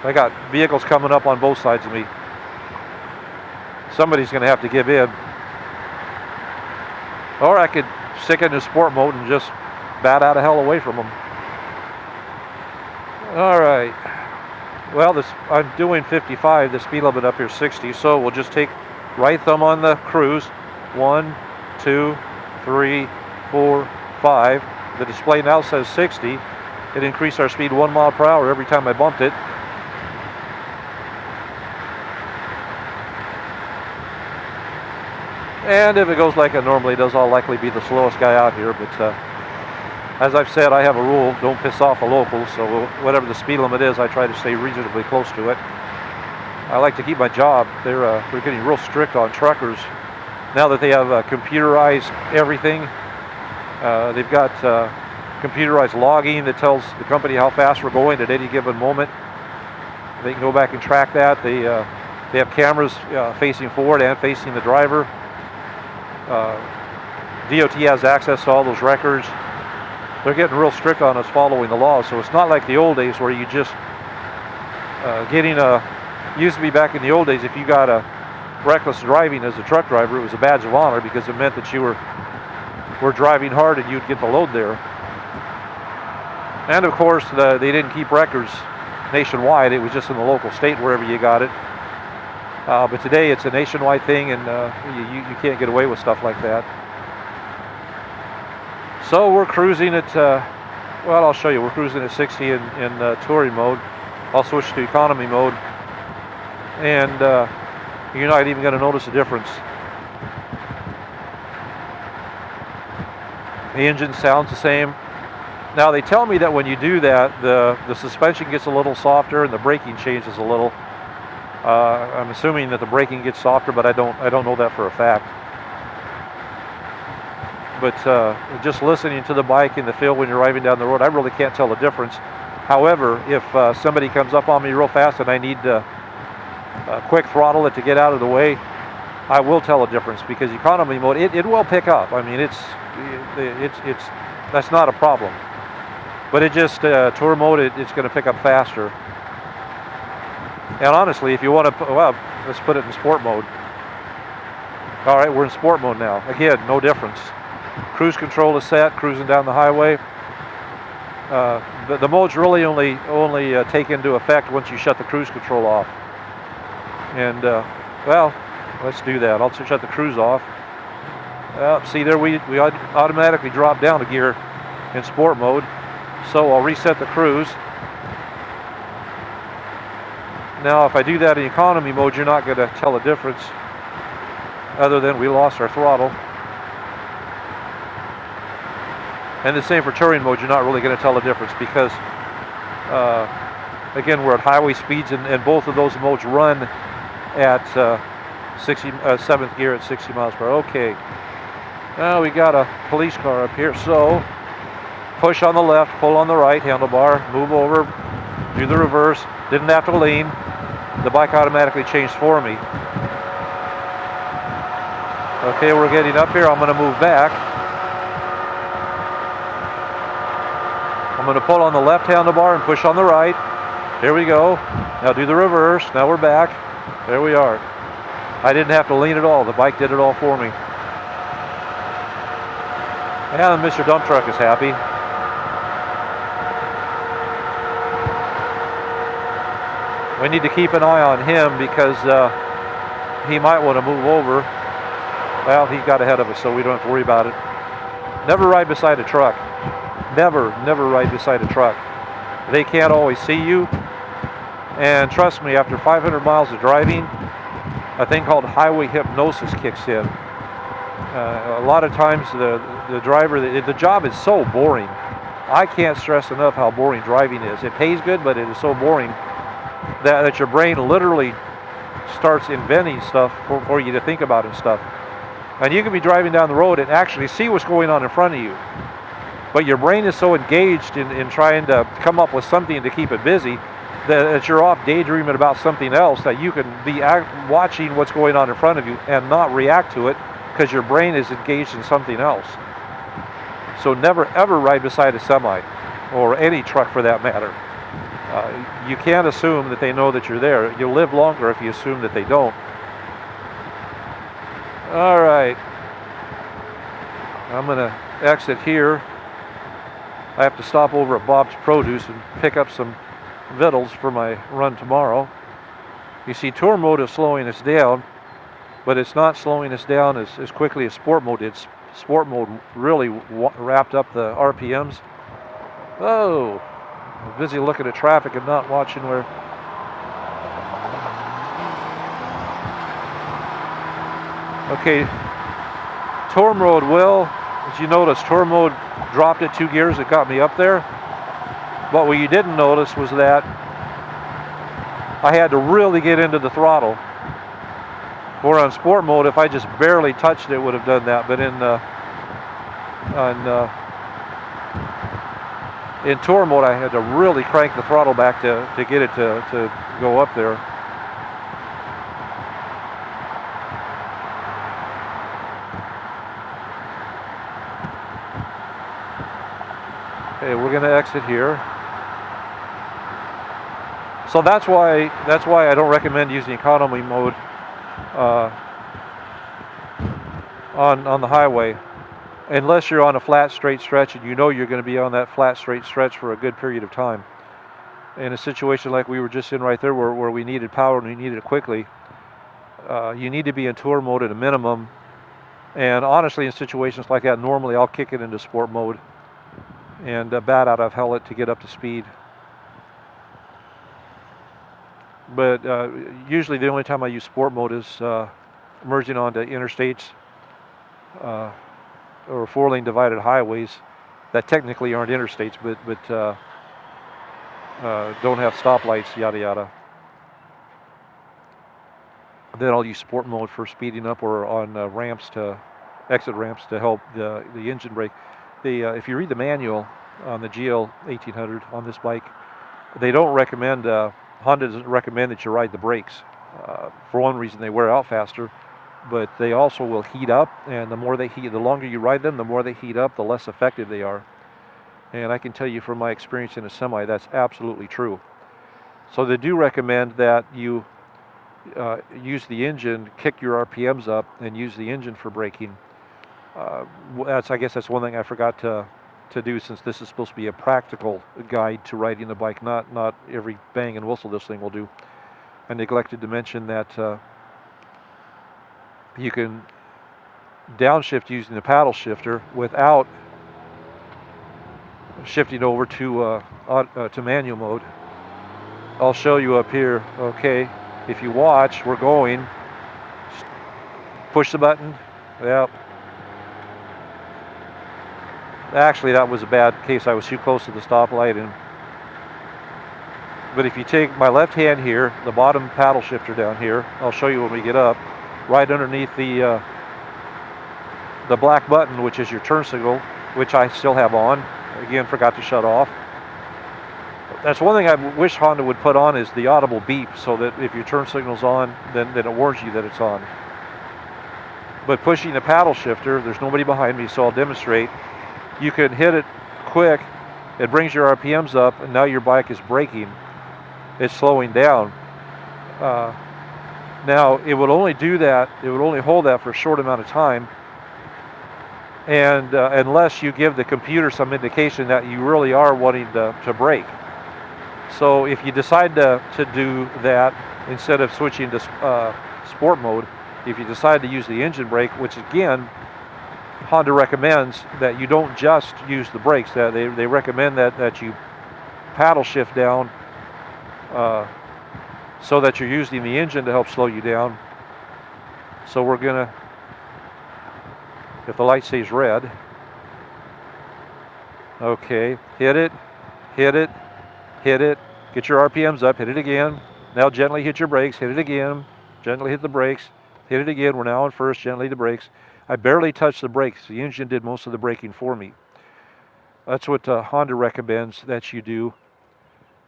I got vehicles coming up on both sides of me. Somebody's going to have to give in. Or I could stick it into sport mode and just bat out of hell away from them. All right. Well, I'm doing 55. The speed limit up here is 60. So we'll just take right thumb on the cruise. 1, 2, 3, 4, 5. The display now says 60. It increased our speed 1 mile per hour every time I bumped it. And if it goes like it normally does, I'll likely be the slowest guy out here. But as I've said, I have a rule: don't piss off the locals. So whatever the speed limit is, I try to stay reasonably close to it. I like to keep my job. They're getting real strict on truckers now that they have computerized everything. They've got computerized logging that tells the company how fast we're going at any given moment. They can go back and track that. They have cameras facing forward and facing the driver. DOT has access to all those records. They're getting real strict on us following the laws, so it's not like the old days where you just used to be back in the old days, if you got a reckless driving as a truck driver, it was a badge of honor because it meant that you were driving hard and you'd get the load there. And of course, they didn't keep records nationwide. It was just in the local state wherever you got it. But today it's a nationwide thing, and you can't get away with stuff like that. So we're cruising at, well, I'll show you. We're cruising at 60 in touring mode. I'll switch to economy mode, and you're not even going to notice a difference. The engine sounds the same. Now they tell me that when you do that, the suspension gets a little softer and the braking changes a little. I'm assuming that the braking gets softer, but I don't know that for a fact. But just listening to the bike in the field when you're driving down the road, I really can't tell the difference. However, if somebody comes up on me real fast and I need to quick throttle it to get out of the way, I will tell a difference, because economy mode, it will pick up. I mean, it's that's not a problem. But it just tour mode, it's going to pick up faster. And honestly, if you want to, well, let's put it in sport mode. All right, we're in sport mode now. Again, no difference. Cruise control is set, cruising down the highway. The modes really only take into effect once you shut the cruise control off. And well, let's do that. I'll shut the cruise off. See there, we automatically drop down a gear in sport mode. So I'll reset the cruise. Now, if I do that in economy mode, you're not going to tell a difference, other than we lost our throttle. And the same for touring mode, you're not really going to tell a difference, because again, we're at highway speeds, and both of those modes run at 7th gear at 60 miles per hour. Okay, now we got a police car up here, so push on the left, pull on the right handlebar, move over, do the reverse. Didn't have to lean. The bike automatically changed for me. Okay, we're getting up here. I'm going to move back. I'm going to pull on the left handlebar and push on the right. Here we go. Now do the reverse. Now we're back. There we are. I didn't have to lean at all. The bike did it all for me. And Mr. Dump Truck is happy. We need to keep an eye on him, because he might want to move over. Well, he got ahead of us, so we don't have to worry about it. Never ride beside a truck. Never ride beside a truck. They can't always see you. And trust me, after 500 miles of driving, a thing called highway hypnosis kicks in. A lot of times the driver, the job is so boring. I can't stress enough how boring driving is. It pays good, but it is so boring that your brain literally starts inventing stuff for you to think about and stuff. And you can be driving down the road and actually see what's going on in front of you, but your brain is so engaged in trying to come up with something to keep it busy that you're off daydreaming about something else, that you can be watching what's going on in front of you and not react to it, because your brain is engaged in something else. So never ever ride beside a semi, or any truck for that matter. You can't assume that they know that you're there. You'll live longer if you assume that they don't. All right. I'm going to exit here. I have to stop over at Bob's Produce and pick up some victuals for my run tomorrow. You see, tour mode is slowing us down, but it's not slowing us down as quickly as sport mode did. Sport mode really wrapped up the RPMs. Oh, I'm busy looking at traffic and not watching where. Okay, tour mode will, as you notice, tour mode dropped it 2 gears. It got me up there. But what you didn't notice was that I had to really get into the throttle. Or on sport mode, if I just barely touched it, would have done that. But in tour mode, I had to really crank the throttle back to get it to go up there. Okay, we're going to exit here. So that's why I don't recommend using economy mode on the highway, unless you're on a flat straight stretch and you know you're going to be on that flat straight stretch for a good period of time. In a situation like we were just in right there, where we needed power and we needed it quickly, you need to be in tour mode at a minimum. And honestly, in situations like that, normally I'll kick it into sport mode and bat out of helmet to get up to speed. But usually the only time I use sport mode is merging onto interstates or four-lane divided highways that technically aren't interstates, but don't have stoplights, yada yada. Then I'll use sport mode for speeding up or on exit ramps to help the engine brake. If you read the manual on the GL 1800 on this bike, they don't recommend, Honda doesn't recommend that you ride the brakes. For one reason, they wear out faster, but they also will heat up, and the longer you ride them, the more they heat up, the less effective they are. And I can tell you from my experience in a semi, that's absolutely true. So they do recommend that you use the engine, kick your RPMs up, and use the engine for braking. I guess that's one thing I forgot to do, since this is supposed to be a practical guide to riding the bike, not every bang and whistle this thing will do. I neglected to mention that you can downshift using the paddle shifter without shifting over to manual mode. I'll show you up here. Okay, if you watch, we're going. Push the button. Yep. Actually, that was a bad case. I was too close to the stoplight. But if you take my left hand here, the bottom paddle shifter down here, I'll show you when we get up, right underneath the black button, which is your turn signal, which I still have on. Again, forgot to shut off. That's one thing I wish Honda would put on, is the audible beep, so that if your turn signal's on, then it warns you that it's on. But pushing the paddle shifter, there's nobody behind me, so I'll demonstrate. You can hit it quick, it brings your RPMs up, and now your bike is braking. It's slowing down. Now, it would only do that, it would only hold that for a short amount of time, and unless you give the computer some indication that you really are wanting to brake. So if you decide to do that, instead of switching to sport mode, if you decide to use the engine brake, which again, Honda recommends that you don't just use the brakes, that they recommend that you paddle shift down so that you're using the engine to help slow you down. So we're gonna, if the light stays red, okay, hit it, hit it, hit it, get your RPMs up, hit it again. Now gently hit your brakes, hit it again, gently hit the brakes, hit it again. We're now on first, gently the brakes. I barely touched the brakes. The engine did most of the braking for me. That's what Honda recommends that you do,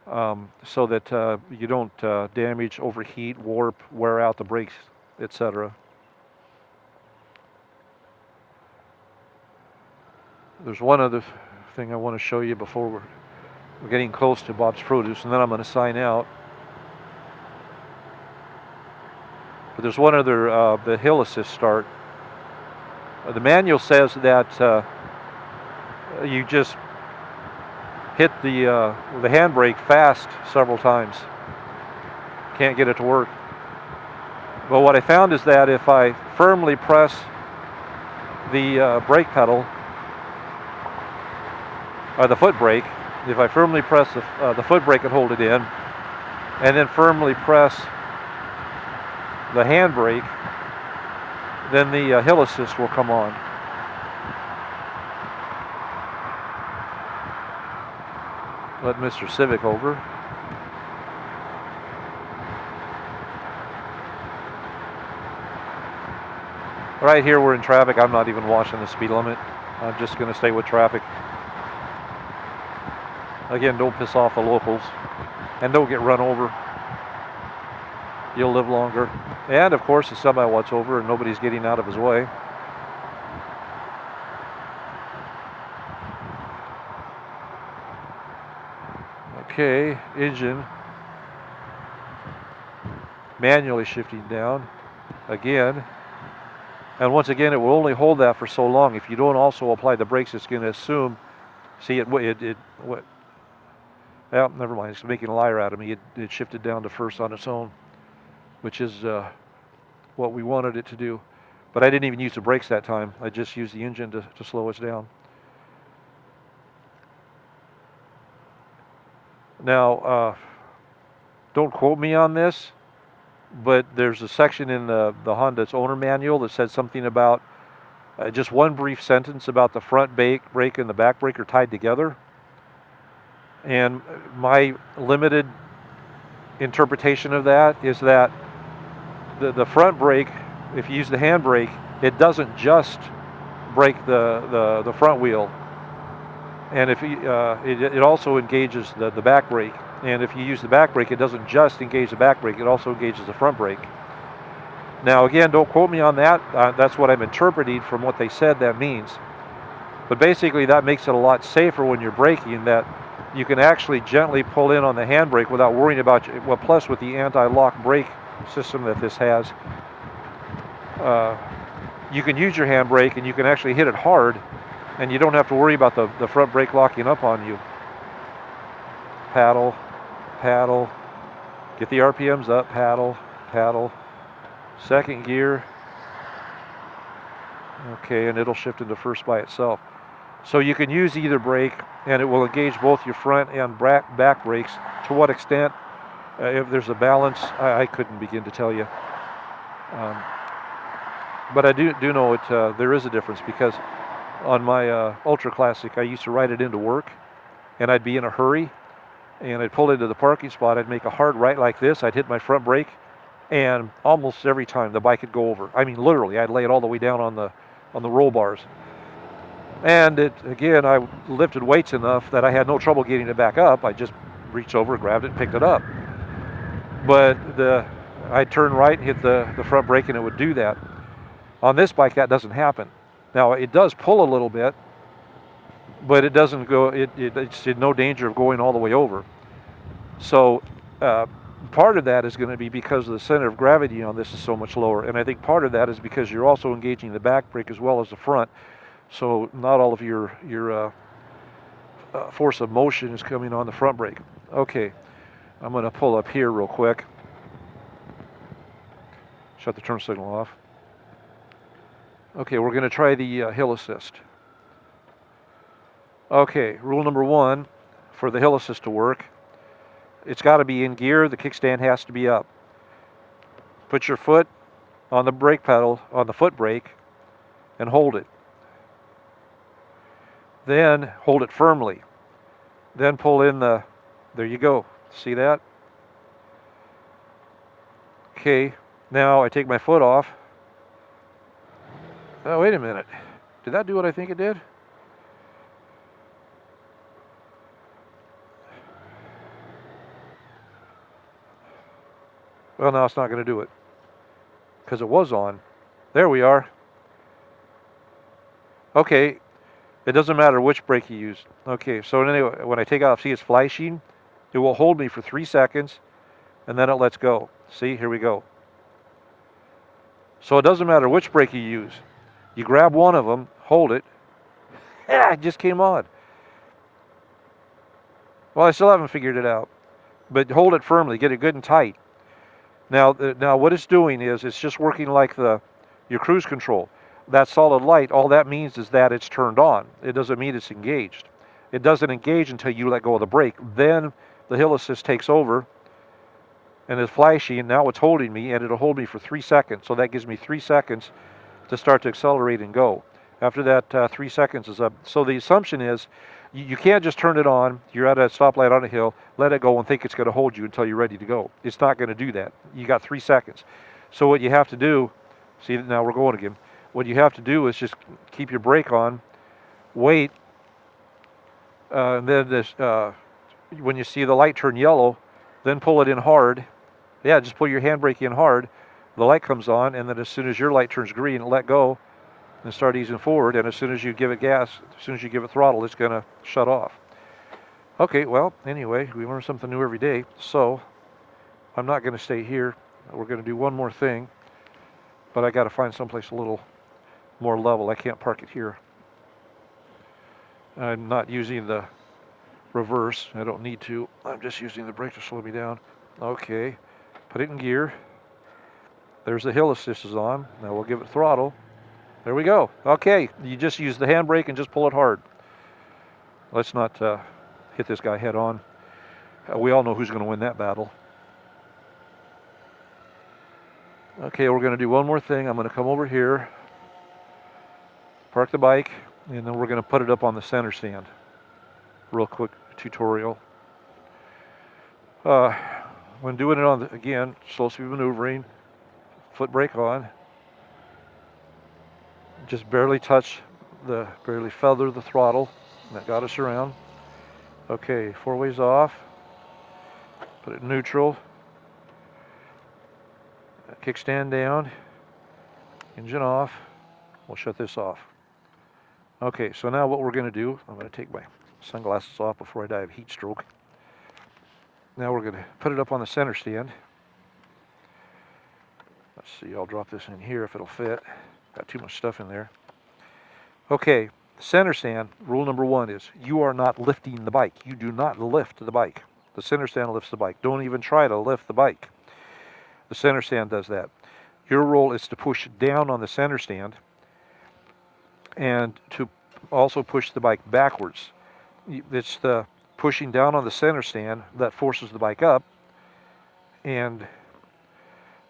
so that you don't damage, overheat, warp, wear out the brakes, etc. There's one other thing I want to show you before we're getting close to Bob's Produce, and then I'm going to sign out. But there's one other, the hill assist start. The manual says that you just hit the handbrake fast several times. Can't get it to work. But what I found is that if I firmly press the brake pedal, or the foot brake, if I firmly press the foot brake and hold it in, and then firmly press the handbrake, then the hill assist will come on. Let Mr. Civic over. Right here we're in traffic. I'm not even watching the speed limit. I'm just going to stay with traffic. Again, don't piss off the locals, and don't get run over. You'll live longer. And of course, the semi-watt's over and nobody's getting out of his way. Okay, engine manually shifting down again. And once again, it will only hold that for so long. If you don't also apply the brakes, it's going to assume. See, what? Well, never mind. It's making a liar out of me. It shifted down to first on its own, which is what we wanted it to do. But I didn't even use the brakes that time. I just used the engine to slow us down. Now, don't quote me on this, but there's a section in the Honda's owner manual that said something about just one brief sentence about the front brake and the back brake are tied together. And my limited interpretation of that is that the front brake, if you use the hand brake, it doesn't just brake the front wheel. And if it also engages the back brake. And if you use the back brake, it doesn't just engage the back brake, it also engages the front brake. Now again, don't quote me on that. That's what I'm interpreting from what they said that means. But basically that makes it a lot safer when you're braking, that you can actually gently pull in on the handbrake without worrying about, well, plus with the anti-lock brake system that this has, you can use your handbrake and you can actually hit it hard and you don't have to worry about the front brake locking up on you. Paddle, paddle, get the RPMs up, paddle, paddle, second gear. Okay, and it'll shift into first by itself. So you can use either brake and it will engage both your front and back brakes. To what extent, if there's a balance, I couldn't begin to tell you. But I do know there is a difference, because on my Ultra Classic, I used to ride it into work, and I'd be in a hurry, and I'd pull into the parking spot, I'd make a hard right like this, I'd hit my front brake, and almost every time the bike would go over. I mean, literally, I'd lay it all the way down on the roll bars. And again, I lifted weights enough that I had no trouble getting it back up. I just reached over, grabbed it, and picked it up. But I'd turn right and hit the front brake, and it would do that. On this bike, that doesn't happen. Now, it does pull a little bit, but it doesn't go, it's in no danger of going all the way over. So part of that is going to be because the center of gravity on this is so much lower. And I think part of that is because you're also engaging the back brake as well as the front. So not all of your force of motion is coming on the front brake. Okay, I'm going to pull up here real quick. Shut the turn signal off. Okay, we're going to try the hill assist. Okay, rule number 1 for the hill assist to work, it's got to be in gear, the kickstand has to be up. Put your foot on the brake pedal, on the foot brake, and hold it. Then hold it firmly. Then pull in there you go. See that? Okay, now I take my foot off. Oh, wait a minute. Did that do what I think it did? Well, no, it's not going to do it, because it was on. There we are. Okay, it doesn't matter which brake you use. Okay, so anyway, when I take off, see it's flashing? It will hold me for 3 seconds, and then it lets go. See, here we go. So it doesn't matter which brake you use. You grab one of them, hold it. Yeah, it just came on. Well, I still haven't figured it out. But hold it firmly, get it good and tight. Now what it's doing is it's just working like your cruise control. That solid light, all that means is that it's turned on. It doesn't mean it's engaged. It doesn't engage until you let go of the brake. Then the hill assist takes over and it's flashing, and now it's holding me, and it'll hold me for 3 seconds. So that gives me 3 seconds to start to accelerate and go. After that, 3 seconds is up. So the assumption is you can't just turn it on, you're at a stoplight on a hill, let it go and think it's going to hold you until you're ready to go. It's not going to do that. You got 3 seconds. So what you have to do, see, now we're going again. What you have to do is just keep your brake on, wait, and then when you see the light turn yellow, then pull it in hard. Yeah, just pull your handbrake in hard. The light comes on, and then as soon as your light turns green, let go and start easing forward. And as soon as you give it gas, as soon as you give it throttle, it's going to shut off. Okay, well, anyway, we learn something new every day. So I'm not going to stay here. We're going to do one more thing, but I got to find someplace a little more level. I can't park it here. I'm not using the reverse. I don't need to. I'm just using the brake to slow me down. Okay, put it in gear. There's the hill assist is on. Now we'll give it throttle. There we go. Okay, you just use the handbrake and just pull it hard. Let's not hit this guy head on. We all know who's going to win that battle. Okay, we're going to do one more thing. I'm going to come over here, park the bike, and then we're going to put it up on the center stand. Real quick tutorial. When doing it on, again, slow speed maneuvering, foot brake on. Just barely barely feather the throttle. That got us around. Okay, 4 ways off. Put it in neutral. Kickstand down. Engine off. We'll shut this off. Okay, so now what we're going to do, I'm going to take my sunglasses off before I die of heat stroke. Now we're going to put it up on the center stand. Let's see, I'll drop this in here if it'll fit. Got too much stuff in there. Okay, center stand, rule number 1 is you are not lifting the bike. You do not lift the bike. The center stand lifts the bike. Don't even try to lift the bike. The center stand does that. Your role is to push down on the center stand and to also push the bike backwards. It's the pushing down on the center stand that forces the bike up, and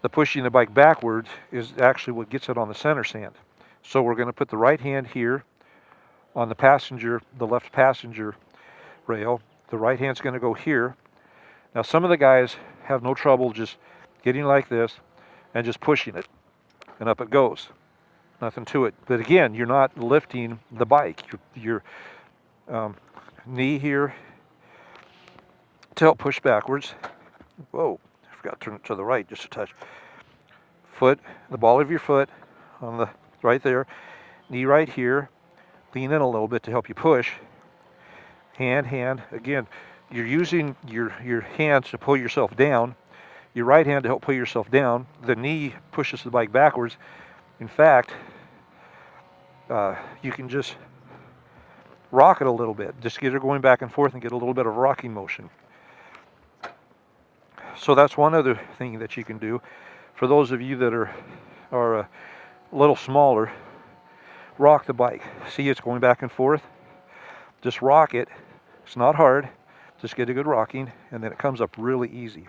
the pushing the bike backwards is actually what gets it on the center stand. So we're going to put the right hand here on the left passenger rail. The right hand's going to go here. Now some of the guys have no trouble just getting like this and just pushing it, and up it goes. Nothing to it. But again, you're not lifting the bike. Your knee here to help push backwards. Whoa, I forgot to turn it to the right just a touch. Foot, the ball of your foot on the right there. Knee right here. Lean in a little bit to help you push. Hand. Again, you're using your hands to pull yourself down. Your right hand to help pull yourself down. The knee pushes the bike backwards. In fact, you can just rock it a little bit. Just get it going back and forth and get a little bit of rocking motion. So that's one other thing that you can do. For those of you that are a little smaller, rock the bike. See, it's going back and forth. Just rock it. It's not hard. Just get a good rocking, and then it comes up really easy.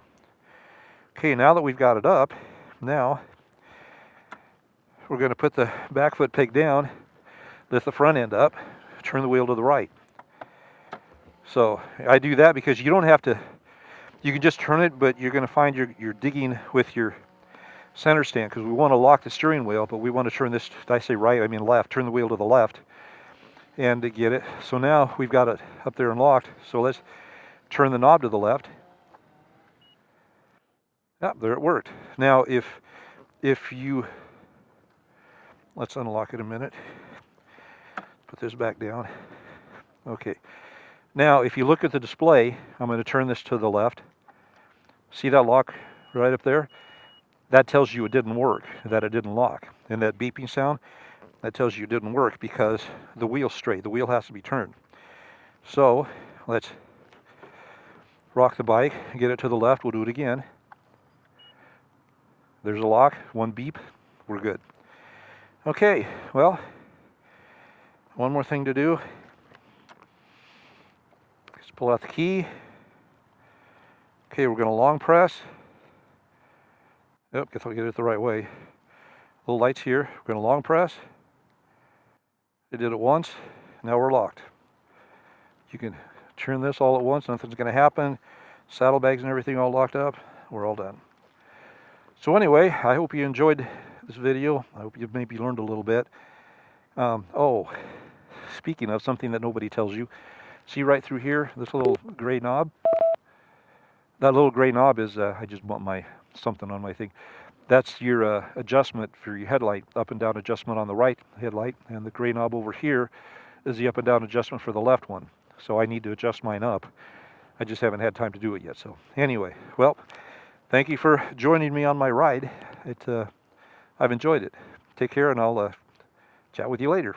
Okay, now that we've got it up, now we're going to put the back foot peg down, lift the front end up, turn the wheel to the right. So I do that because you don't have to, you can just turn it, but you're going to find you're digging with your center stand because we want to lock the steering wheel, but we want to turn this, did I say right? I mean left, turn the wheel to the left and to get it. So now we've got it up there and locked. So let's turn the knob to the left. Yeah, there it worked. Now if you, let's unlock it a minute. Put this back down. Okay. Now, if you look at the display, I'm going to turn this to the left. See that lock right up there? That tells you it didn't work, that it didn't lock. And that beeping sound, that tells you it didn't work because the wheel's straight. The wheel has to be turned. So, let's rock the bike, get it to the left. We'll do it again. There's a lock, one beep, we're good. Okay, well, one more thing to do. Let's pull out the key. Okay, we're going to long press. Yep, guess I'll get it the right way. Little lights here. We're going to long press. I did it once. Now we're locked. You can turn this all at once. Nothing's going to happen. Saddlebags and everything all locked up. We're all done. So anyway, I hope you enjoyed this video. I hope you maybe learned a little bit. Oh, speaking of something that nobody tells you, See right through here, this little gray knob? That little gray knob is, I just bumped my something on my thing. That's your adjustment for your headlight, up and down adjustment on the right headlight, and the gray knob over here is the up and down adjustment for the left one. So I need to adjust mine up. I just haven't had time to do it yet. So anyway, well, thank you for joining me on my ride. I've enjoyed it. Take care, and I'll chat with you later.